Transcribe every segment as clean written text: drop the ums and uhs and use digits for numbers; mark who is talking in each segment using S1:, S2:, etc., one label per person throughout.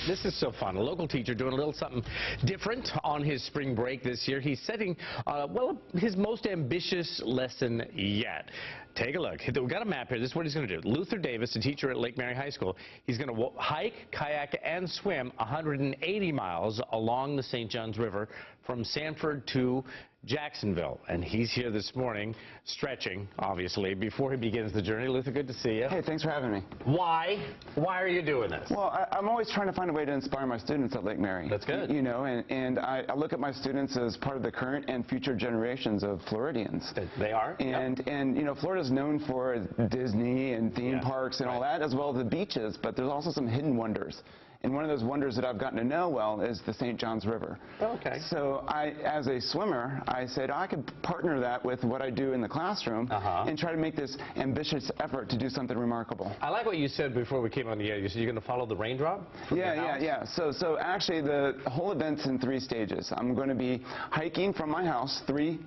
S1: This is so fun. A local teacher doing a little something different on his spring break this year. He's setting, well, his most ambitious lesson yet. Take a look. We've got a map here. This is what he's going to do. Luther Davis, a teacher at Lake Mary High School, he's going to hike, kayak, and swim 180 miles along the St. Johns River from Sanford to Jacksonville. And he's here this morning stretching, obviously, before he begins the journey. Luther, good to see you.
S2: Hey, thanks for having me.
S1: Why? Why are you doing this?
S2: Well, I'm always trying to find a way to inspire my students at Lake Mary.
S1: That's good.
S2: You know, and I look at my students as part of the current and future generations of Floridians.
S1: They are.
S2: And you know, Florida's known for Disney and theme parks and all that, as well as the beaches, but there's also some hidden wonders. And one of those wonders that I've gotten to know well is the St. Johns River.
S1: Okay.
S2: So as a swimmer, I said I could partner that with what I do in the classroom and try to make this ambitious effort to do something remarkable.
S1: I like what you said before we came on the air. You said you're going to follow the raindrop?
S2: Yeah. So actually the whole event's in 3 stages. I'm going to be hiking from my house 3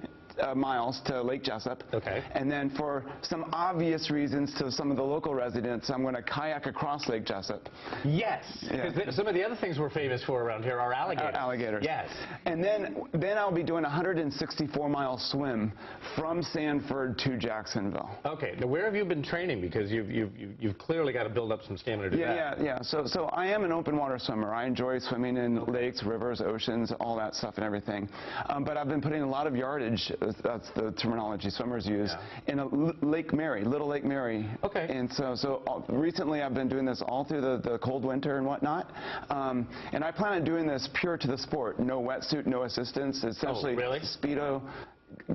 S2: miles to Lake Jesup.
S1: Okay.
S2: And then for some obvious reasons to some of the local residents, I'm going to kayak across Lake Jesup.
S1: Yes. Because some of the other things we're famous for around here are alligators.
S2: Alligators.
S1: Yes.
S2: And then I'll be doing a 164-mile swim from Sanford to Jacksonville.
S1: Okay. Now, where have you been training? Because you've clearly got to build up some stamina to do that.
S2: Yeah. So I am an open water swimmer. I enjoy swimming in lakes, rivers, oceans, all that stuff and everything. But I've been putting a lot of yardage, that's the terminology swimmers use, in a Lake Mary, Little Lake Mary.
S1: Okay.
S2: And so recently I've been doing this all through the cold winter and whatnot. And I plan on doing this pure to the sport. No wetsuit, no assistance. Essentially, Speedo,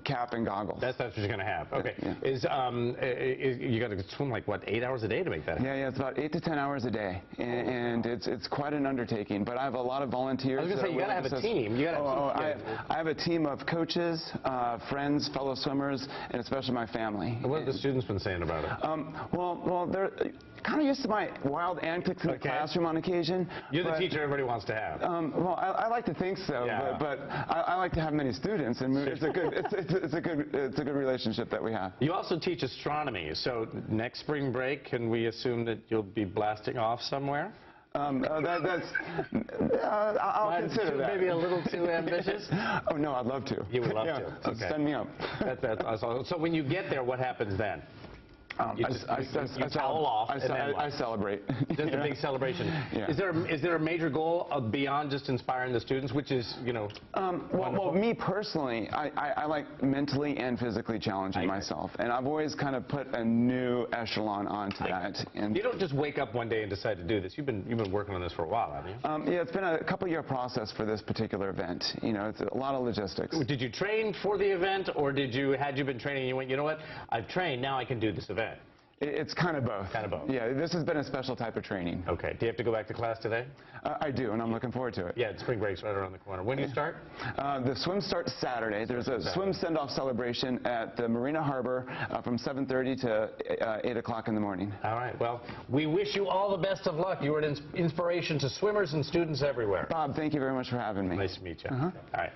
S2: cap and goggles.
S1: That's what you're going to have. Okay.
S2: Yeah.
S1: You got to swim like what, 8 hours a day to make that happen?
S2: Yeah. It's about 8 to 10 hours a day, and it's quite an undertaking. But I have a lot of volunteers.
S1: I was going to say you got to have a team. You got to.
S2: I have a team of coaches, friends, fellow swimmers, and especially my family.
S1: And what have the students been saying about it?
S2: Well, they're kind of used to my wild antics in the classroom on occasion.
S1: You're the teacher everybody wants to have.
S2: Well, I like to think so, but I like to have many students, and it's a good relationship that we have.
S1: You also teach astronomy, so next spring break, can we assume that you'll be blasting off somewhere?
S2: I'll consider that.
S1: Maybe a little too ambitious?
S2: Oh, no, I'd love to.
S1: You would love to?
S2: So
S1: Okay.
S2: send me up.
S1: That's awesome. So when you get there, what happens then? You towel off, and then
S2: I celebrate.
S1: Just a big celebration.
S2: Yeah.
S1: Is there a major goal beyond just inspiring the students, which is, you know?
S2: Well, me personally, I like mentally and physically challenging myself, and I've always kind of put a new echelon onto that. And
S1: you don't just wake up one day and decide to do this. You've been working on this for a while, haven't you?
S2: Yeah, it's been a couple-year process for this particular event. You know, it's a lot of logistics.
S1: Did you train for the event, or had you been training and you went, you know what, I've trained, now I can do this event?
S2: It's kind of both.
S1: Kind of both.
S2: Yeah, this has been a special type of training.
S1: Okay. Do you have to go back to class today?
S2: I do, and I'm looking forward to it.
S1: Yeah, spring break's right around the corner. When do you start?
S2: The swim starts Saturday. There's a swim send-off celebration at the Marina Harbor from 7:30 to 8 o'clock in the morning.
S1: All right. Well, we wish you all the best of luck. You are an inspiration to swimmers and students everywhere.
S2: Bob, thank you very much for having me.
S1: Nice to meet you. All right.